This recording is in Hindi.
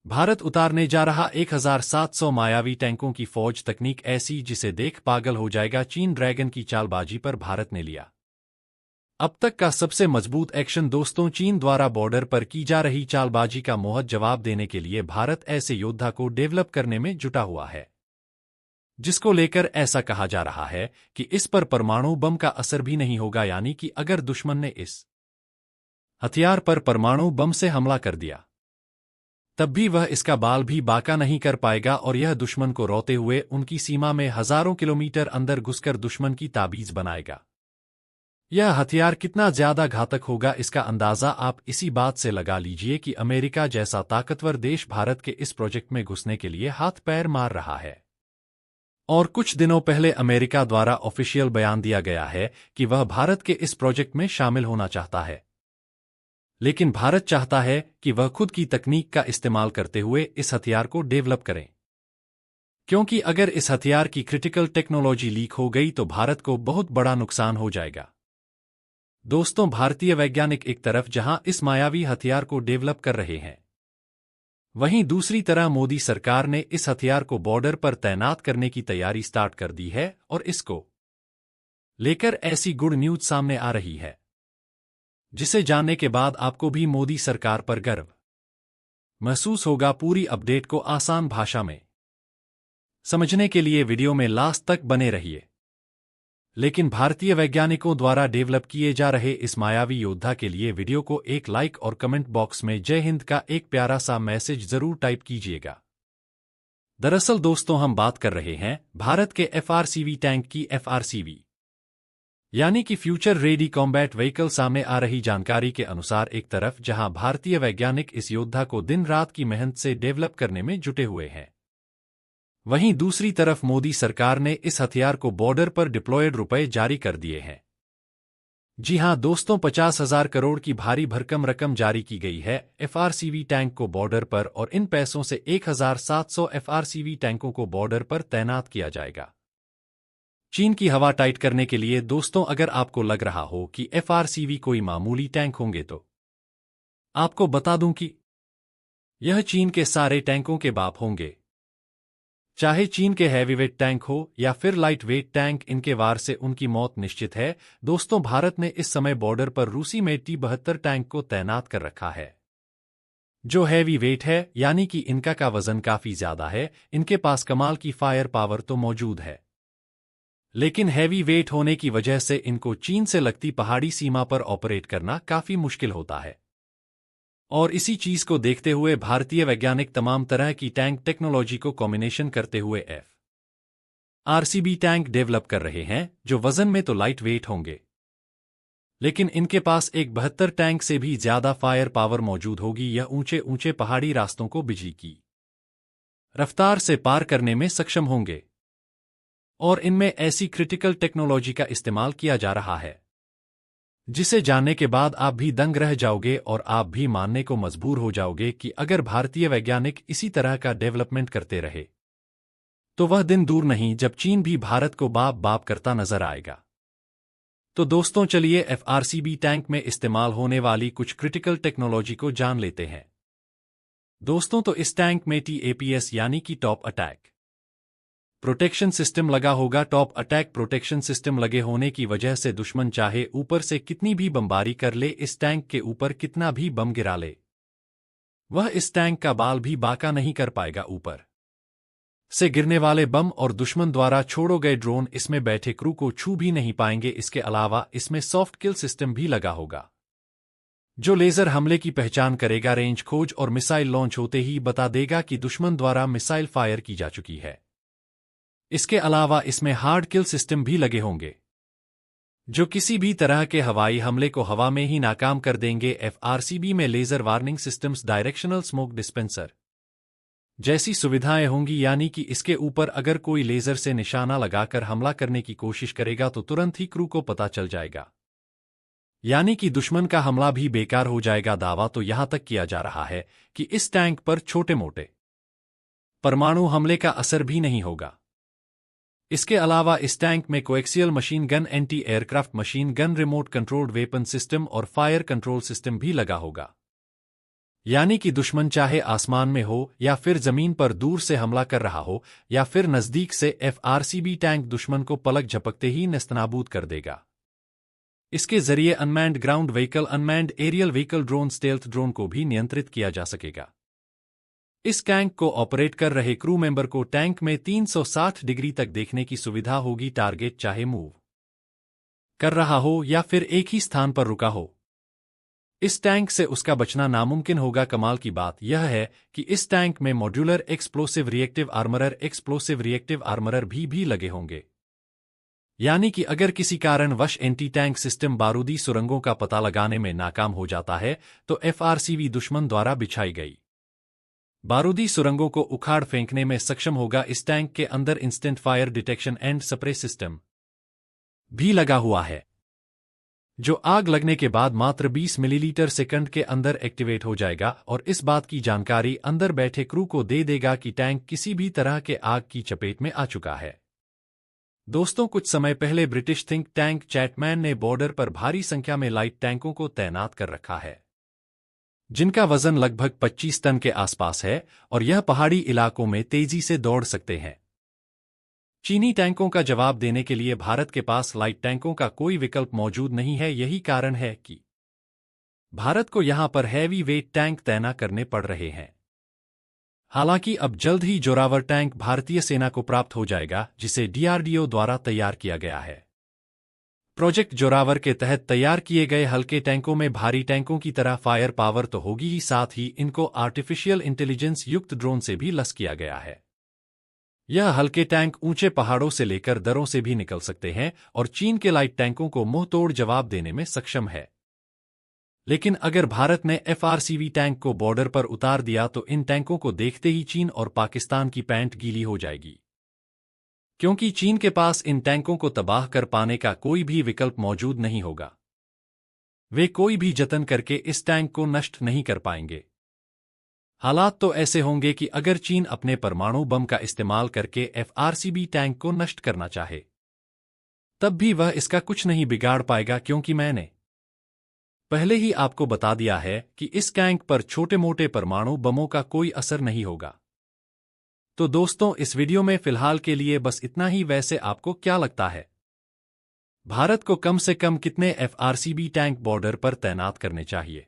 भारत उतारने जा रहा 1700 मायावी टैंकों की फौज, तकनीक ऐसी जिसे देख पागल हो जाएगा। चीन ड्रैगन की चालबाजी पर भारत ने लिया अब तक का सबसे मजबूत एक्शन। दोस्तों, चीन द्वारा बॉर्डर पर की जा रही चालबाजी का मुंहत जवाब देने के लिए भारत ऐसे योद्धा को डेवलप करने में जुटा हुआ है, जिसको लेकर ऐसा कहा जा रहा है कि इस पर परमाणु बम का असर भी नहीं होगा। यानी कि अगर दुश्मन ने इस हथियार पर परमाणु बम से हमला कर दिया तब भी वह इसका बाल भी बाका नहीं कर पाएगा और यह दुश्मन को रोते हुए उनकी सीमा में हजारों किलोमीटर अंदर घुसकर दुश्मन की ताबीज बनाएगा। यह हथियार कितना ज्यादा घातक होगा, इसका अंदाजा आप इसी बात से लगा लीजिए कि अमेरिका जैसा ताकतवर देश भारत के इस प्रोजेक्ट में घुसने के लिए हाथ पैर मार रहा है। और कुछ दिनों पहले अमेरिका द्वारा ऑफिशियल बयान दिया गया है कि वह भारत के इस प्रोजेक्ट में शामिल होना चाहता है, लेकिन भारत चाहता है कि वह खुद की तकनीक का इस्तेमाल करते हुए इस हथियार को डेवलप करें, क्योंकि अगर इस हथियार की क्रिटिकल टेक्नोलॉजी लीक हो गई तो भारत को बहुत बड़ा नुकसान हो जाएगा। दोस्तों, भारतीय वैज्ञानिक एक तरफ जहां इस मायावी हथियार को डेवलप कर रहे हैं, वहीं दूसरी तरह मोदी सरकार ने इस हथियार को बॉर्डर पर तैनात करने की तैयारी स्टार्ट कर दी है और इसको लेकर ऐसी गुड न्यूज सामने आ रही है जिसे जानने के बाद आपको भी मोदी सरकार पर गर्व महसूस होगा। पूरी अपडेट को आसान भाषा में समझने के लिए वीडियो में लास्ट तक बने रहिए। लेकिन भारतीय वैज्ञानिकों द्वारा डेवलप किए जा रहे इस मायावी योद्धा के लिए वीडियो को एक लाइक और कमेंट बॉक्स में जय हिंद का एक प्यारा सा मैसेज जरूर टाइप कीजिएगा। दरअसल दोस्तों, हम बात कर रहे हैं भारत के FRCV टैंक की। FRCV यानी कि फ्यूचर रेडी कॉम्बैट व्हीकल। सामने आ रही जानकारी के अनुसार एक तरफ जहां भारतीय वैज्ञानिक इस योद्धा को दिन रात की मेहनत से डेवलप करने में जुटे हुए हैं, वहीं दूसरी तरफ मोदी सरकार ने इस हथियार को बॉर्डर पर डिप्लॉयड रुपए जारी कर दिए हैं। जी हां दोस्तों, 50,000 करोड़ की भारी भरकम रकम जारी की गई है FRCV टैंक को बॉर्डर पर, और इन पैसों से 1700 FRCV टैंकों को बॉर्डर पर तैनात किया जाएगा चीन की हवा टाइट करने के लिए। दोस्तों, अगर आपको लग रहा हो कि FRCV कोई मामूली टैंक होंगे तो आपको बता दूं कि यह चीन के सारे टैंकों के बाप होंगे। चाहे चीन के हैवीवेट टैंक हो या फिर लाइट वेट टैंक, इनके वार से उनकी मौत निश्चित है। दोस्तों, भारत ने इस समय बॉर्डर पर रूसी में T-72 टैंक को तैनात कर रखा है, जो हैवी वेट है, यानी कि इनका का वजन काफी ज्यादा है। इनके पास कमाल की फायर पावर तो मौजूद है, लेकिन हैवी वेट होने की वजह से इनको चीन से लगती पहाड़ी सीमा पर ऑपरेट करना काफी मुश्किल होता है। और इसी चीज को देखते हुए भारतीय वैज्ञानिक तमाम तरह की टैंक टेक्नोलॉजी को कॉम्बिनेशन करते हुए FRCV टैंक डेवलप कर रहे हैं, जो वजन में तो लाइट वेट होंगे, लेकिन इनके पास एक 72 टैंक से भी ज्यादा फायर पावर मौजूद होगी। यह ऊंचे ऊंचे पहाड़ी रास्तों को बिजली की रफ्तार से पार करने में सक्षम होंगे, और इनमें ऐसी क्रिटिकल टेक्नोलॉजी का इस्तेमाल किया जा रहा है जिसे जानने के बाद आप भी दंग रह जाओगे और आप भी मानने को मजबूर हो जाओगे कि अगर भारतीय वैज्ञानिक इसी तरह का डेवलपमेंट करते रहे तो वह दिन दूर नहीं जब चीन भी भारत को बाप बाप करता नजर आएगा। तो दोस्तों, चलिए FRCV टैंक में इस्तेमाल होने वाली कुछ क्रिटिकल टेक्नोलॉजी को जान लेते हैं। दोस्तों, तो इस टैंक में TAPS यानी कि टॉप अटैक प्रोटेक्शन सिस्टम लगा होगा। टॉप अटैक प्रोटेक्शन सिस्टम लगे होने की वजह से दुश्मन चाहे ऊपर से कितनी भी बमबारी कर ले, इस टैंक के ऊपर कितना भी बम गिरा ले, वह इस टैंक का बाल भी बाका नहीं कर पाएगा। ऊपर से गिरने वाले बम और दुश्मन द्वारा छोड़ो गए ड्रोन इसमें बैठे क्रू को छू भी नहीं पाएंगे। इसके अलावा इसमें सॉफ्ट किल सिस्टम भी लगा होगा, जो लेजर हमले की पहचान करेगा, रेंज खोज और मिसाइल लॉन्च होते ही बता देगा कि दुश्मन द्वारा मिसाइल फायर की जा चुकी है। इसके अलावा इसमें हार्ड किल सिस्टम भी लगे होंगे, जो किसी भी तरह के हवाई हमले को हवा में ही नाकाम कर देंगे। FRCV में laser warning systems, directional smoke dispenser जैसी सुविधाएं होंगी, यानी कि इसके ऊपर अगर कोई लेजर से निशाना लगाकर हमला करने की कोशिश करेगा तो तुरंत ही क्रू को पता चल जाएगा, यानी कि दुश्मन का हमला भी बेकार हो जाएगा। दावा तो यहां तक किया जा रहा है कि इस टैंक पर छोटे मोटे परमाणु हमले का असर भी नहीं होगा। इसके अलावा इस टैंक में coaxial machine gun, anti aircraft machine gun, remote controlled weapon system और फायर कंट्रोल सिस्टम भी लगा होगा। यानी कि दुश्मन चाहे आसमान में हो या फिर जमीन पर दूर से हमला कर रहा हो या फिर नजदीक से, एफआरसीबी टैंक दुश्मन को पलक झपकते ही नेस्तनाबूद कर देगा। इसके जरिए unmanned ground vehicle, unmanned aerial vehicle, drone, stealth drone को भी नियंत्रित किया जा सकेगा। इस टैंक को ऑपरेट कर रहे क्रू मेंबर को टैंक में 360 डिग्री तक देखने की सुविधा होगी, टारगेट चाहे मूव कर रहा हो या फिर एक ही स्थान पर रुका हो। इस टैंक से उसका बचना नामुमकिन होगा। कमाल की बात यह है कि इस टैंक में मॉड्यूलर एक्सप्लोसिव रिएक्टिव आर्मरर भी लगे होंगे, यानी कि अगर किसी कारणवश एंटी टैंक सिस्टम बारूदी सुरंगों का पता लगाने में नाकाम हो जाता है तो एफआरसीबी दुश्मन द्वारा बिछाई गई बारूदी सुरंगों को उखाड़ फेंकने में सक्षम होगा। इस टैंक के अंदर instant fire detection and spray system भी लगा हुआ है, जो आग लगने के बाद मात्र 20 मिलीलीटर सेकंड के अंदर एक्टिवेट हो जाएगा और इस बात की जानकारी अंदर बैठे क्रू को दे देगा कि टैंक किसी भी तरह के आग की चपेट में आ चुका है। दोस्तों, कुछ समय पहले ब्रिटिश थिंक टैंक चैटमैन ने बॉर्डर पर भारी संख्या में लाइट टैंकों को तैनात कर रखा है, जिनका वजन लगभग 25 टन के आसपास है और यह पहाड़ी इलाकों में तेजी से दौड़ सकते हैं। चीनी टैंकों का जवाब देने के लिए भारत के पास लाइट टैंकों का कोई विकल्प मौजूद नहीं है। यही कारण है कि भारत को यहां पर हैवी वेट टैंक तैनात करने पड़ रहे हैं। हालांकि अब जल्द ही जोरावर टैंक भारतीय सेना को प्राप्त हो जाएगा, जिसे डीआरडीओ द्वारा तैयार किया गया है। प्रोजेक्ट जोरावर के तहत तैयार किए गए हल्के टैंकों में भारी टैंकों की तरह फायर पावर तो होगी ही, साथ ही इनको आर्टिफिशियल इंटेलिजेंस युक्त ड्रोन से भी लैस किया गया है। यह हल्के टैंक ऊंचे पहाड़ों से लेकर दर्रों से भी निकल सकते हैं और चीन के लाइट टैंकों को मुंह तोड़ जवाब देने में सक्षम है। लेकिन अगर भारत ने एफआरसीवी टैंक को बॉर्डर पर उतार दिया तो इन टैंकों को देखते ही चीन और पाकिस्तान की पैंट गीली हो जाएगी, क्योंकि चीन के पास इन टैंकों को तबाह कर पाने का कोई भी विकल्प मौजूद नहीं होगा। वे कोई भी जतन करके इस टैंक को नष्ट नहीं कर पाएंगे। हालात तो ऐसे होंगे कि अगर चीन अपने परमाणु बम का इस्तेमाल करके एफआरसीबी टैंक को नष्ट करना चाहे, तब भी वह इसका कुछ नहीं बिगाड़ पाएगा, क्योंकि मैंने पहले ही आपको बता दिया है कि इस टैंक पर छोटे मोटे परमाणु बमों का कोई असर नहीं होगा। तो दोस्तों, इस वीडियो में फिलहाल के लिए बस इतना ही। वैसे आपको क्या लगता है, भारत को कम से कम कितने एफआरसीबी टैंक बॉर्डर पर तैनात करने चाहिए?